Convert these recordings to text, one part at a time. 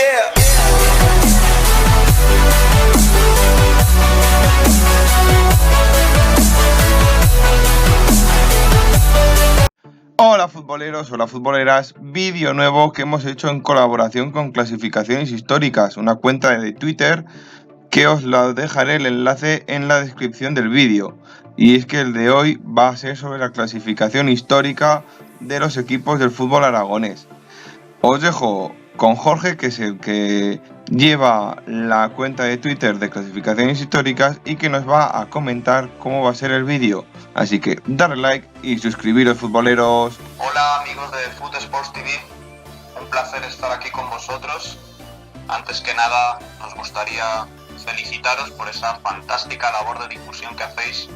Yeah. Hola futboleros, hola futboleras, vídeo nuevo que hemos hecho en colaboración con Clasificaciones Históricas, una cuenta de Twitter que os la dejaré el enlace en la descripción del vídeo. Y es que el de hoy va a ser sobre la clasificación histórica de los equipos del fútbol aragonés. Os dejo con Jorge, que es el que lleva la cuenta de Twitter de Clasificaciones Históricas y que nos va a comentar cómo va a ser el vídeo. Así que darle like y suscribiros, futboleros. Hola amigos de Foot Sports TV, un placer estar aquí con vosotros. Antes que nada nos gustaría felicitaros por esa fantástica labor de difusión que hacéis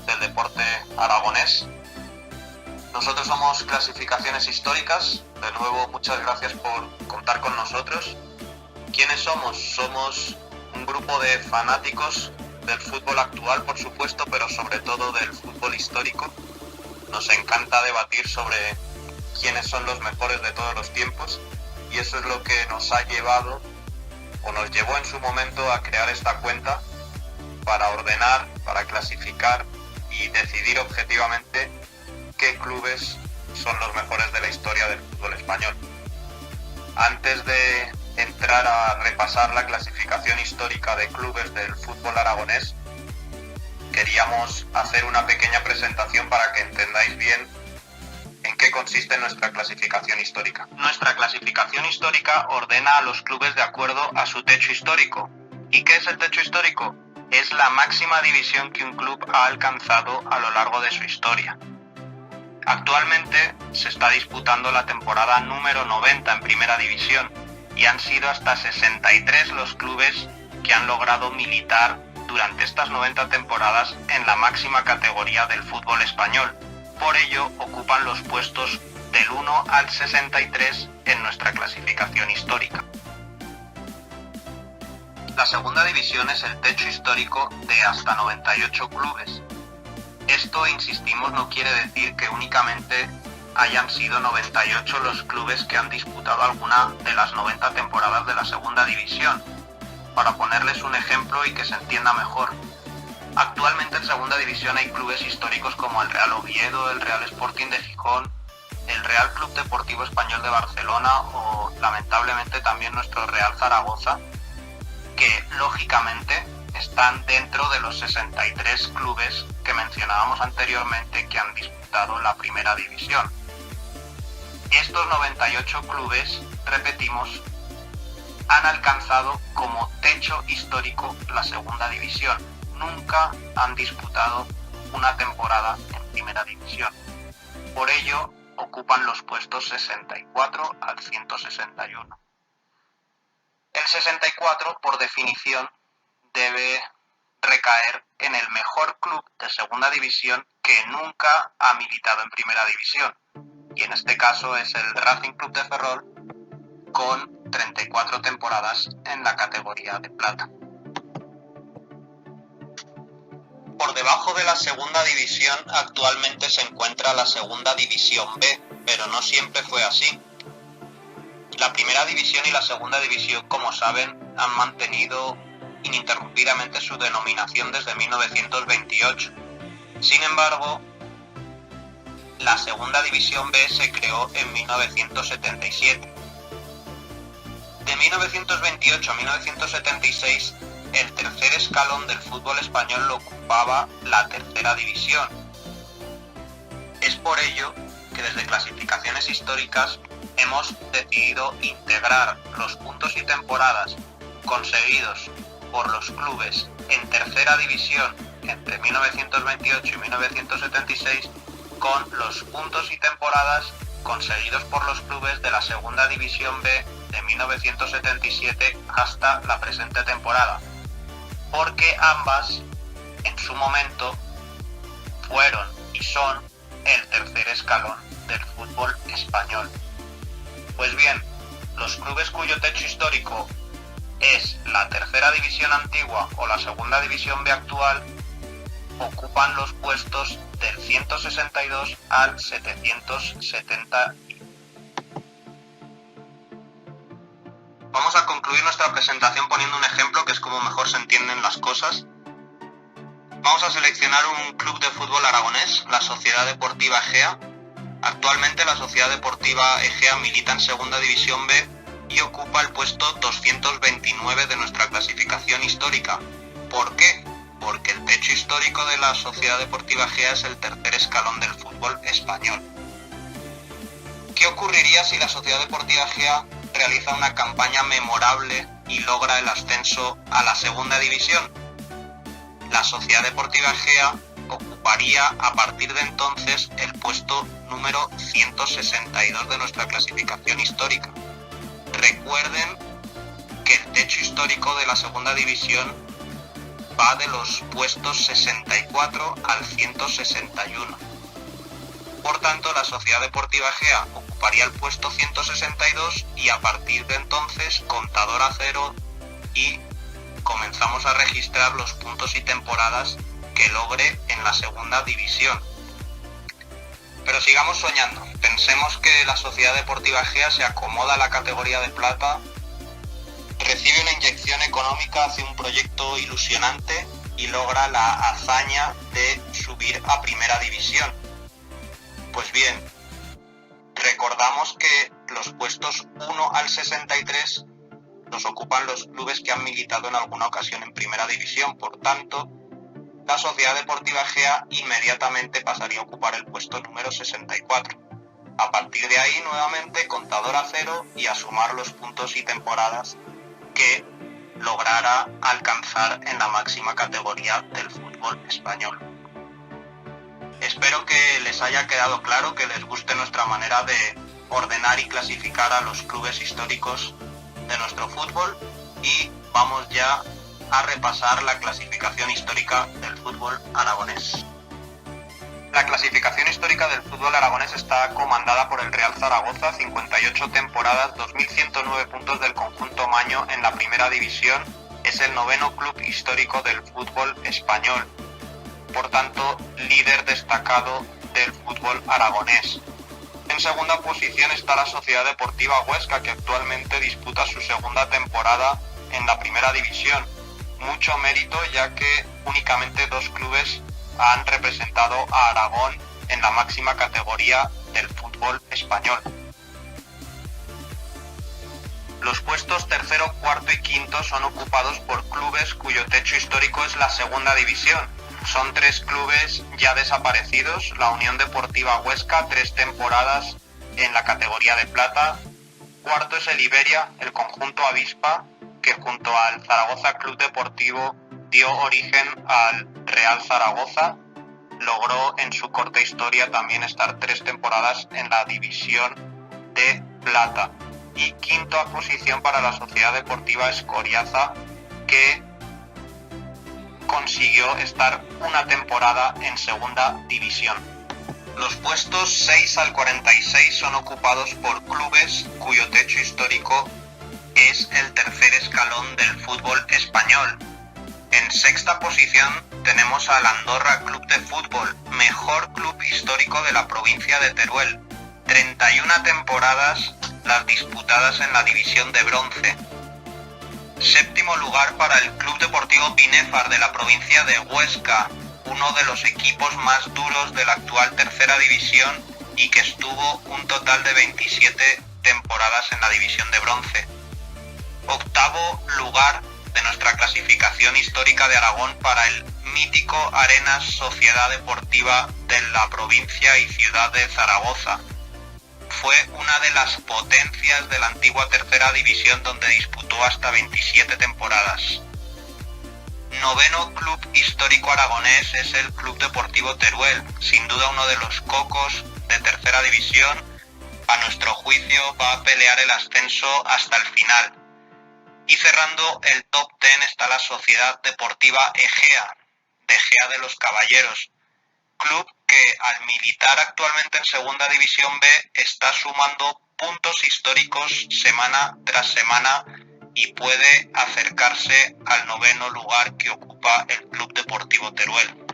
del deporte aragonés. Nosotros somos Clasificaciones Históricas. De nuevo, muchas gracias por contar con nosotros. ¿Quiénes somos? Somos un grupo de fanáticos del fútbol actual, por supuesto, pero sobre todo del fútbol histórico. Nos encanta debatir sobre quiénes son los mejores de todos los tiempos, y eso es lo que nos ha llevado, o nos llevó en su momento, a crear esta cuenta para ordenar, para clasificar y decidir objetivamente qué clubes son los mejores de la historia del fútbol español. Antes de entrar a repasar la clasificación histórica de clubes del fútbol aragonés, queríamos hacer una pequeña presentación para que entendáis bien en qué consiste nuestra clasificación histórica. Nuestra clasificación histórica ordena a los clubes de acuerdo a su techo histórico. ¿Y qué es el techo histórico? Es la máxima división que un club ha alcanzado a lo largo de su historia. Actualmente se está disputando la temporada número 90 en Primera División y han sido hasta 63 los clubes que han logrado militar durante estas 90 temporadas en la máxima categoría del fútbol español. Por ello ocupan los puestos del 1 al 63 en nuestra clasificación histórica. La segunda división es el techo histórico de hasta 98 clubes. Esto, insistimos, no quiere decir que únicamente hayan sido 98 los clubes que han disputado alguna de las 90 temporadas de la segunda división. Para ponerles un ejemplo y que se entienda mejor, actualmente en segunda división hay clubes históricos como el Real Oviedo, el Real Sporting de Gijón, el Real Club Deportivo Español de Barcelona o lamentablemente también nuestro Real Zaragoza, que lógicamente están dentro de los 63 clubes que mencionábamos anteriormente que han disputado la primera división. Estos 98 clubes, repetimos, han alcanzado como techo histórico la segunda división. Nunca han disputado una temporada en primera división. Por ello, ocupan los puestos 64 al 161. El 64, por definición, debe recaer en el mejor club de segunda división que nunca ha militado en primera división. Y en este caso es el Racing Club de Ferrol, con 34 temporadas en la categoría de plata. Por debajo de la segunda división actualmente se encuentra la segunda división B, pero no siempre fue así. La primera división y la segunda división, como saben, han mantenido ininterrumpidamente su denominación desde 1928. Sin embargo, la segunda división B se creó en 1977. De 1928 a 1976, el tercer escalón del fútbol español lo ocupaba la tercera división. Es por ello que desde Clasificaciones Históricas hemos decidido integrar los puntos y temporadas conseguidos por los clubes en tercera división entre 1928 y 1976 con los puntos y temporadas conseguidos por los clubes de la segunda división B de 1977 hasta la presente temporada, porque ambas en su momento fueron y son el tercer escalón del fútbol español. Pues bien, los clubes cuyo techo histórico es la tercera división antigua o la segunda división B actual ocupan los puestos del 162 al 770. Vamos a concluir nuestra presentación poniendo un ejemplo que es como mejor se entienden las cosas. Vamos a seleccionar un club de fútbol aragonés, la Sociedad Deportiva Egea. Actualmente la Sociedad Deportiva Egea milita en Segunda División B y ocupa el puesto 229 de nuestra clasificación histórica. ¿Por qué? Porque el techo histórico de la Sociedad Deportiva Egea es el tercer escalón del fútbol español. ¿Qué ocurriría si la Sociedad Deportiva Egea realiza una campaña memorable y logra el ascenso a la Segunda División? La Sociedad Deportiva Egea ocuparía a partir de entonces el puesto número 162 de nuestra clasificación histórica. Recuerden que el techo histórico de la Segunda División va de los puestos 64 al 161. Por tanto, la Sociedad Deportiva Egea ocuparía el puesto 162 y a partir de entonces contador a cero y comenzamos a registrar los puntos y temporadas que logre en la Segunda División. Pero sigamos soñando. Pensemos que la Sociedad Deportiva Egea se acomoda a la categoría de plata, recibe una inyección económica hacia un proyecto ilusionante y logra la hazaña de subir a Primera División. Pues bien, recordamos que los puestos 1 al 63 los ocupan los clubes que han militado en alguna ocasión en Primera División. Por tanto, la Sociedad Deportiva Egea inmediatamente pasaría a ocupar el puesto número 64. A partir de ahí, nuevamente, contador a cero y a sumar los puntos y temporadas que lograra alcanzar en la máxima categoría del fútbol español. Espero que les haya quedado claro, que les guste nuestra manera de ordenar y clasificar a los clubes históricos de nuestro fútbol, y vamos ya a repasar la clasificación histórica del fútbol aragonés. La clasificación histórica del fútbol aragonés está comandada por el Real Zaragoza, 58 temporadas, 2.109 puntos del conjunto maño en la Primera División. Es el noveno club histórico del fútbol español, por tanto líder destacado del fútbol aragonés. En segunda posición está la Sociedad Deportiva Huesca, que actualmente disputa su segunda temporada en la Primera División. Mucho mérito, ya que únicamente 2 clubes han representado a Aragón en la máxima categoría del fútbol español. Los puestos tercero, cuarto y quinto son ocupados por clubes cuyo techo histórico es la Segunda División. Son 3 clubes ya desaparecidos: la Unión Deportiva Huesca, 3 temporadas en la categoría de plata. Cuarto es el Iberia, el conjunto avispa, que junto al Zaragoza Club Deportivo dio origen al Real Zaragoza. Logró en su corta historia también estar 3 temporadas en la división de plata. Y quinta posición para la Sociedad Deportiva Escoriaza, que consiguió estar una temporada en Segunda División. Los puestos 6 al 46 son ocupados por clubes cuyo techo histórico es el tercer escalón del fútbol español. En sexta posición tenemos al Andorra Club de Fútbol, mejor club histórico de la provincia de Teruel. 31 temporadas las disputadas en la división de bronce. Séptimo lugar para el Club Deportivo Binefar de la provincia de Huesca, uno de los equipos más duros de la actual tercera división y que estuvo un total de 27 temporadas en la división de bronce. Octavo lugar de nuestra clasificación histórica de Aragón para el mítico Arenas Sociedad Deportiva de la provincia y ciudad de Zaragoza. Fue una de las potencias de la antigua tercera división, donde disputó hasta 27 temporadas. Noveno club histórico aragonés es el Club Deportivo Teruel, sin duda uno de los cocos de tercera división. A nuestro juicio va a pelear el ascenso hasta el final. Y cerrando el top 10 está la Sociedad Deportiva Egea, de Egea de los Caballeros, club que al militar actualmente en Segunda División B está sumando puntos históricos semana tras semana y puede acercarse al noveno lugar que ocupa el Club Deportivo Teruel.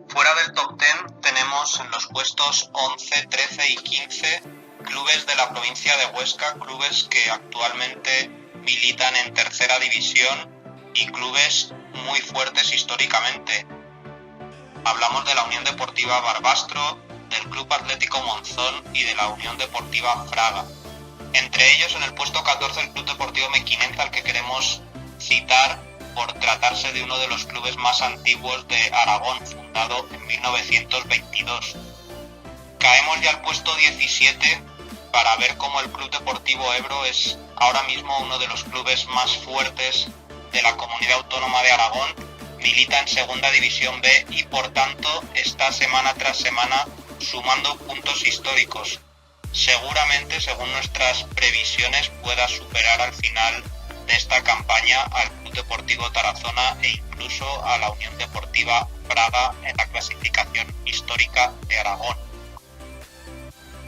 Fuera del top 10 tenemos en los puestos 11, 13 y 15 clubes de la provincia de Huesca, clubes que actualmente militan en tercera división y clubes muy fuertes históricamente. Hablamos de la Unión Deportiva Barbastro, del Club Atlético Monzón y de la Unión Deportiva Fraga. Entre ellos, en el puesto 14, el Club Deportivo Mequinenza, al que queremos citar por tratarse de uno de los clubes más antiguos de Aragón, fundado en 1922. Caemos ya al puesto 17 para ver cómo el Club Deportivo Ebro es ahora mismo uno de los clubes más fuertes de la Comunidad Autónoma de Aragón, milita en Segunda División B y por tanto está semana tras semana sumando puntos históricos. Seguramente, según nuestras previsiones, pueda superar al final de esta campaña al Club Deportivo Tarazona e incluso a la Unión Deportiva Fraga en la clasificación histórica de Aragón.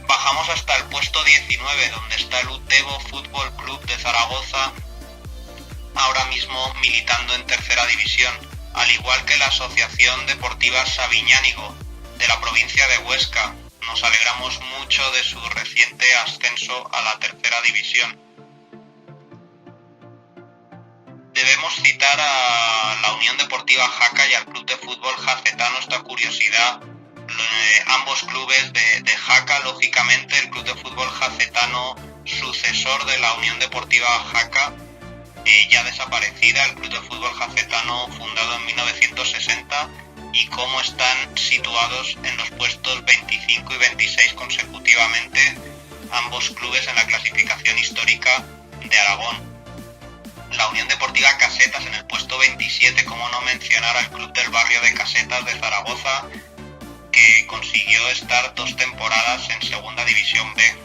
Bajamos hasta el puesto 19, donde está el Utebo Fútbol Club de Zaragoza, ahora mismo militando en tercera división, al igual que la Asociación Deportiva Sabiñánigo de la provincia de Huesca. Nos alegramos mucho de su reciente ascenso a la tercera división. Debemos citar a la Unión Deportiva Jaca y al Club de Fútbol Jacetano esta curiosidad. Ambos clubes de Jaca, lógicamente, el Club de Fútbol Jacetano, sucesor de la Unión Deportiva Jaca, ya desaparecida, el Club de Fútbol Jacetano fundado en 1960, y cómo están situados en los puestos 25 y 26 consecutivamente ambos clubes en la clasificación histórica de Aragón. La Unión Deportiva Casetas en el puesto 27, como no mencionar al Club del Barrio de Casetas de Zaragoza, que consiguió estar 2 temporadas en Segunda División B.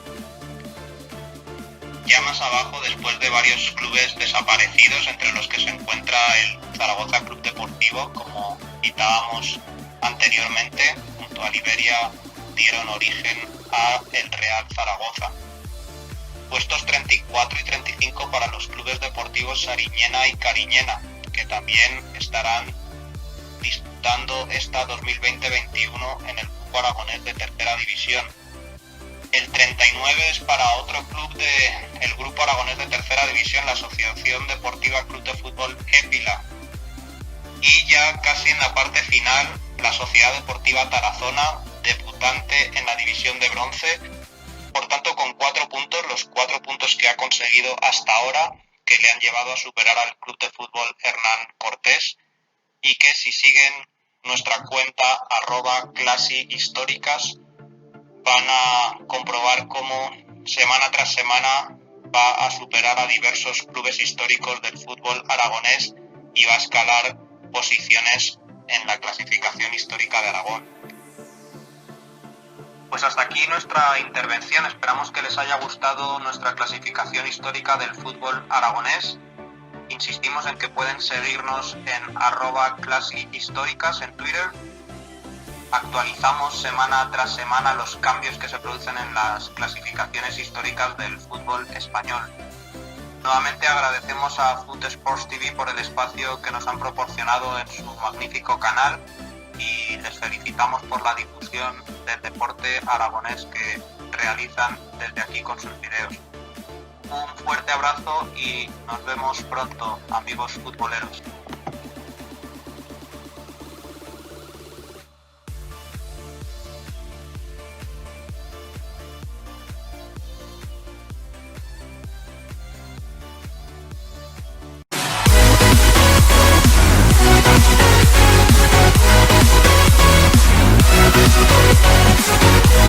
Ya más abajo, después de varios clubes desaparecidos, entre los que se encuentra el Zaragoza Club Deportivo, como citábamos anteriormente, junto a Liberia dieron origen a el Real Zaragoza. Puestos 34 y 35 para los clubes deportivos Sariñena y Cariñena, que también estarán disputando esta 2020-21 en el Grupo Aragonés de tercera división. El 39 es para otro club del Grupo Aragonés de tercera división, la Asociación Deportiva Club de Fútbol Épila. Y ya casi en la parte final, la Sociedad Deportiva Tarazona, debutante en la división de bronce, por tanto con 4 puntos, los 4 puntos que ha conseguido hasta ahora, que le han llevado a superar al Club de Fútbol Hernán Cortés, y que si siguen nuestra cuenta @clasihistóricas van a comprobar cómo semana tras semana va a superar a diversos clubes históricos del fútbol aragonés y va a escalar posiciones en la clasificación histórica de Aragón. Pues hasta aquí nuestra intervención. Esperamos que les haya gustado nuestra clasificación histórica del fútbol aragonés. Insistimos en que pueden seguirnos en @clasihistóricas en Twitter. Actualizamos semana tras semana los cambios que se producen en las clasificaciones históricas del fútbol español. Nuevamente agradecemos a Foot Sports TV por el espacio que nos han proporcionado en su magnífico canal y les felicitamos por la difusión del deporte aragonés que realizan desde aquí con sus videos. Un fuerte abrazo y nos vemos pronto, amigos futboleros.